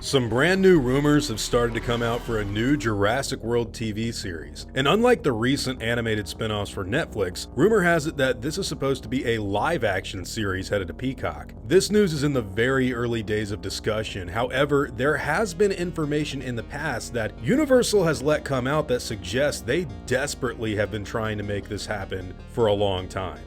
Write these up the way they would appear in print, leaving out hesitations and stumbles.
Some brand new rumors have started to come out for a new Jurassic World TV series. And unlike the recent animated spin-offs for Netflix, rumor has it that this is supposed to be a live-action series headed to Peacock. This news is in the very early days of discussion. However, there has been information in the past that Universal has let come out that suggests they desperately have been trying to make this happen for a long time.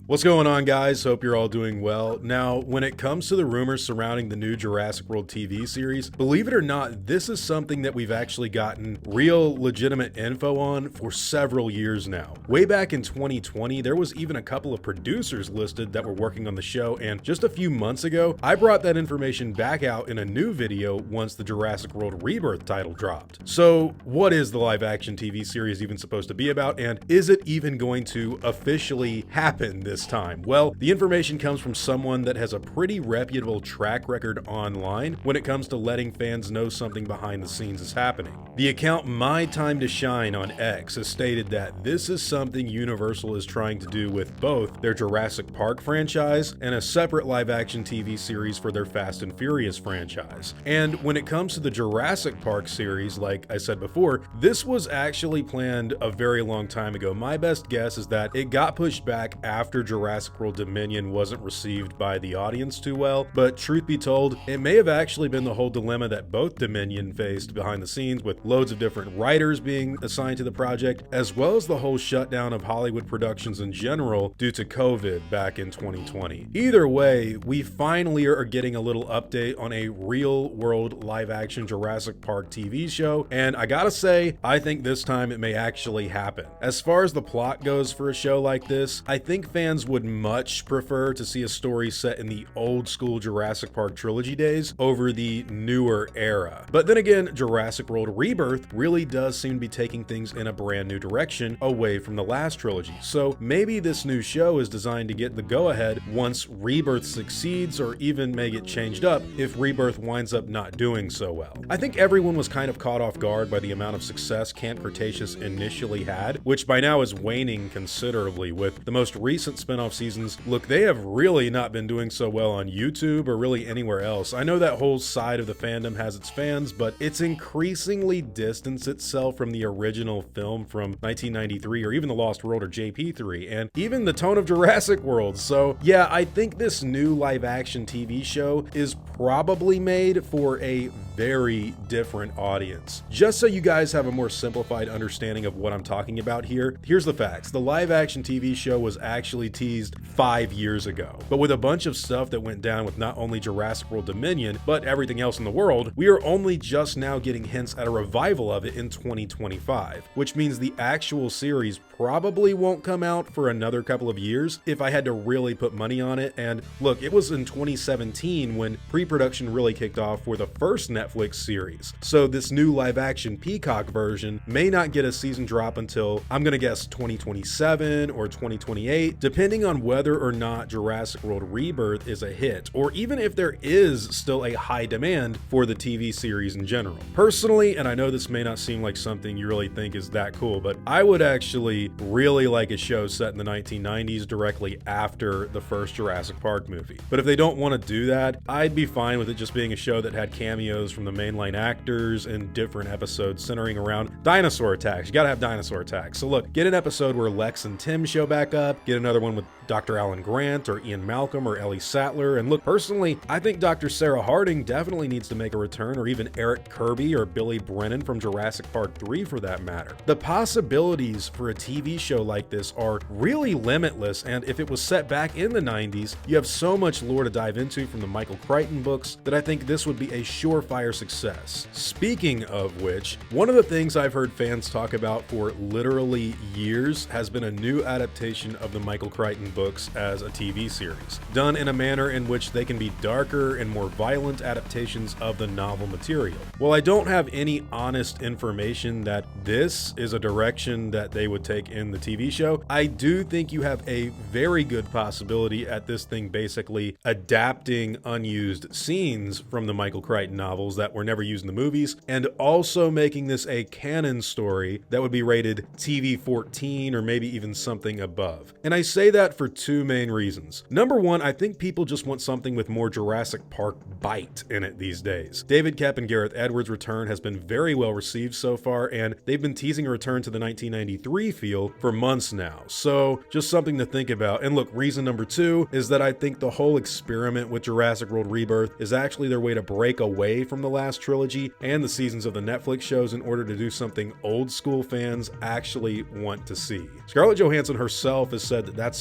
What's going on, guys? Hope you're all doing well. Now, when it comes to the rumors surrounding the new Jurassic World TV series, believe it or not, this is something that we've actually gotten real legitimate info on for several years now. Way back in 2020, there was even a couple of producers listed that were working on the show, and just a few months ago, I brought that information back out in a new video once the Jurassic World Rebirth title dropped. So, what is the live-action TV series even supposed to be about, and is it even going to officially happen this time? Well, the information comes from someone that has a pretty reputable track record online when it comes to letting fans know something behind the scenes is happening. The account My Time to Shine on X has stated that this is something Universal is trying to do with both their Jurassic Park franchise and a separate live-action TV series for their Fast and Furious franchise. And when it comes to the Jurassic Park series, like I said before, this was actually planned a very long time ago. My best guess is that it got pushed back after Jurassic World Dominion wasn't received by the audience too well, but truth be told, it may have actually been the whole dilemma that both Dominion faced behind the scenes, with loads of different writers being assigned to the project, as well as the whole shutdown of Hollywood productions in general due to COVID back in 2020. Either way, we finally are getting a little update on a real-world live-action Jurassic Park TV show, and I gotta say, I think this time it may actually happen. As far as the plot goes for a show like this, I think fans would much prefer to see a story set in the old school Jurassic Park trilogy days over the newer era. But then again, Jurassic World Rebirth really does seem to be taking things in a brand new direction away from the last trilogy. So maybe this new show is designed to get the go-ahead once Rebirth succeeds, or even may get changed up if Rebirth winds up not doing so well. I think everyone was kind of caught off guard by the amount of success Camp Cretaceous initially had, which by now is waning considerably with the most recent spin-off seasons. Look, they have really not been doing so well on YouTube or really anywhere else. I know that whole side of the fandom has its fans, but it's increasingly distanced itself from the original film from 1993, or even The Lost World or JP3, and even the tone of Jurassic World. So yeah, I think this new live-action TV show is probably made for a very different audience. Just so you guys have a more simplified understanding of what I'm talking about here, here's the facts. The live-action TV show was actually teased 5 years ago, but with a bunch of stuff that went down with not only Jurassic World Dominion, but everything else in the world, we are only just now getting hints at a revival of it in 2025, which means the actual series probably won't come out for another couple of years if I had to really put money on it. And look, it was in 2017 when pre-production really kicked off for the first Netflix series. So this new live-action Peacock version may not get a season drop until, I'm gonna guess, 2027 or 2028, depending on whether or not Jurassic World Rebirth is a hit, or even if there is still a high demand for the TV series in general. Personally, and I know this may not seem like something you really think is that cool, but I would actually really like a show set in the 1990s directly after the first Jurassic Park movie. But if they don't want to do that, I'd be fine with it just being a show that had cameos from the mainline actors in different episodes centering around dinosaur attacks. You gotta have dinosaur attacks. So look, get an episode where Lex and Tim show back up, get another one with Dr. Alan Grant or Ian Malcolm or Ellie Sattler. And look, personally, I think Dr. Sarah Harding definitely needs to make a return, or even Eric Kirby or Billy Brennan from Jurassic Park 3 for that matter. The possibilities for a TV show like this are really limitless, and if it was set back in the 90s, you have so much lore to dive into from the Michael Crichton books that I think this would be a surefire success. Speaking of which, one of the things I've heard fans talk about for literally years has been a new adaptation of the Michael Crichton books as a TV series, done in a manner in which they can be darker and more violent adaptations of the novel material. While I don't have any honest information that this is a direction that they would take in the TV show, I do think you have a very good possibility at this thing basically adapting unused scenes from the Michael Crichton novels that were never used in the movies, and also making this a canon story that would be rated TV 14 or maybe even something above. And I say say that for two main reasons. Number one, I think people just want something with more Jurassic Park bite in it these days. David Koepp and Gareth Edwards' return has been very well received so far, and they've been teasing a return to the 1993 feel for months now. So just something to think about. And look, reason number two is that I think the whole experiment with Jurassic World Rebirth is actually their way to break away from the last trilogy and the seasons of the Netflix shows in order to do something old school fans actually want to see. Scarlett Johansson herself has said that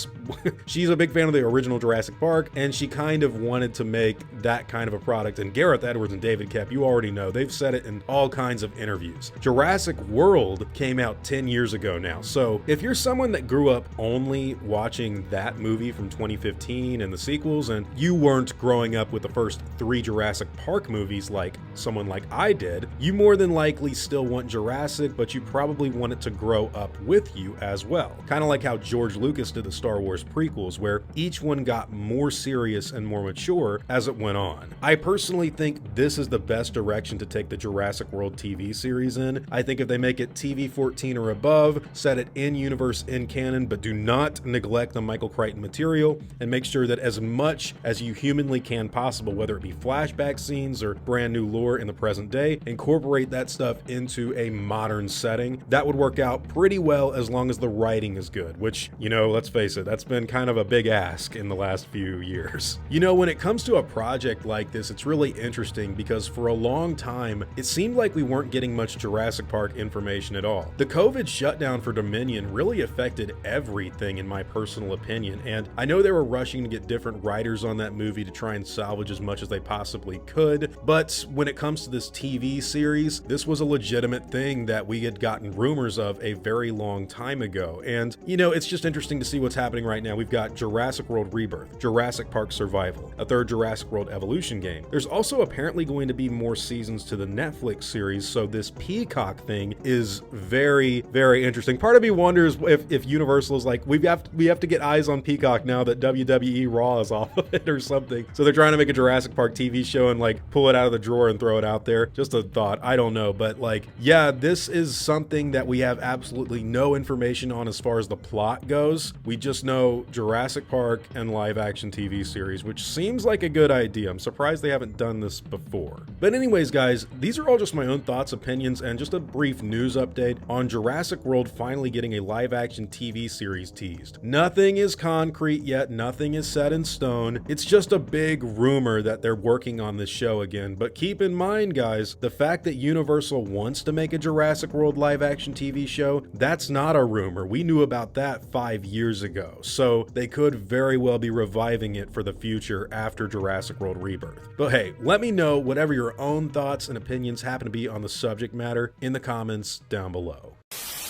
she's a big fan of the original Jurassic Park, and she kind of wanted to make that kind of a product. And Gareth Edwards and David Koepp, you already know, they've said it in all kinds of interviews. Jurassic World came out 10 years ago now, so if you're someone that grew up only watching that movie from 2015 and the sequels, and you weren't growing up with the first 3 Jurassic Park movies like someone like I did, you more than likely still want Jurassic, but you probably want it to grow up with you as well. Kind of like how George Lucas did the Star Wars prequels, where each one got more serious and more mature as it went on. I personally think this is the best direction to take the Jurassic World TV series in. I think if they make it TV-14 or above, set it in universe, in canon, but do not neglect the Michael Crichton material, and make sure that as much as you humanly can possible, whether it be flashback scenes or brand new lore in the present day, incorporate that stuff into a modern setting. That would work out pretty well as long as the writing is good, which, you know, let's face it, that's been kind of a big ask in the last few years. You know, when it comes to a project like this, it's really interesting because for a long time, it seemed like we weren't getting much Jurassic Park information at all. The COVID shutdown for Dominion really affected everything in my personal opinion, and I know they were rushing to get different writers on that movie to try and salvage as much as they possibly could, but when it comes to this TV series, this was a legitimate thing that we had gotten rumors of a very long time ago. And you know, it's just interesting to see what's happening right now. We've got Jurassic World Rebirth, Jurassic Park Survival, a third Jurassic World Evolution game. There's also apparently going to be more seasons to the Netflix series, so this Peacock thing is very, very interesting. Part of me wonders if Universal is like, we have to get eyes on Peacock now that WWE Raw is off of it or something. So they're trying to make a Jurassic Park TV show and like pull it out of the drawer and throw it out there. Just a thought, I don't know, but like, yeah, this is something that we have absolutely no information on as far as the plot goes. We just know Jurassic Park and live action TV series, which seems like a good idea. I'm surprised they haven't done this before. But anyways, guys, these are all just my own thoughts, opinions, and just a brief news update on Jurassic World finally getting a live action TV series teased. Nothing is concrete yet, nothing is set in stone. It's just a big rumor that they're working on this show again. But keep in mind, guys, the fact that Universal wants to make a Jurassic World live action TV show, that's not a rumor. We knew about that 5 years ago. So they could very well be reviving it for the future after Jurassic World Rebirth. But hey, let me know whatever your own thoughts and opinions happen to be on the subject matter in the comments down below.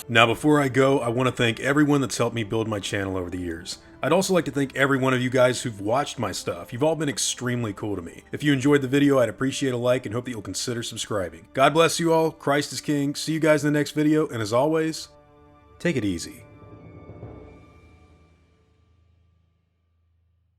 Now, before I go, I want to thank everyone that's helped me build my channel over the years. I'd also like to thank every one of you guys who've watched my stuff. You've all been extremely cool to me. If you enjoyed the video, I'd appreciate a like and hope that you'll consider subscribing. God bless you all. Christ is King. See you guys in the next video. And as always, take it easy.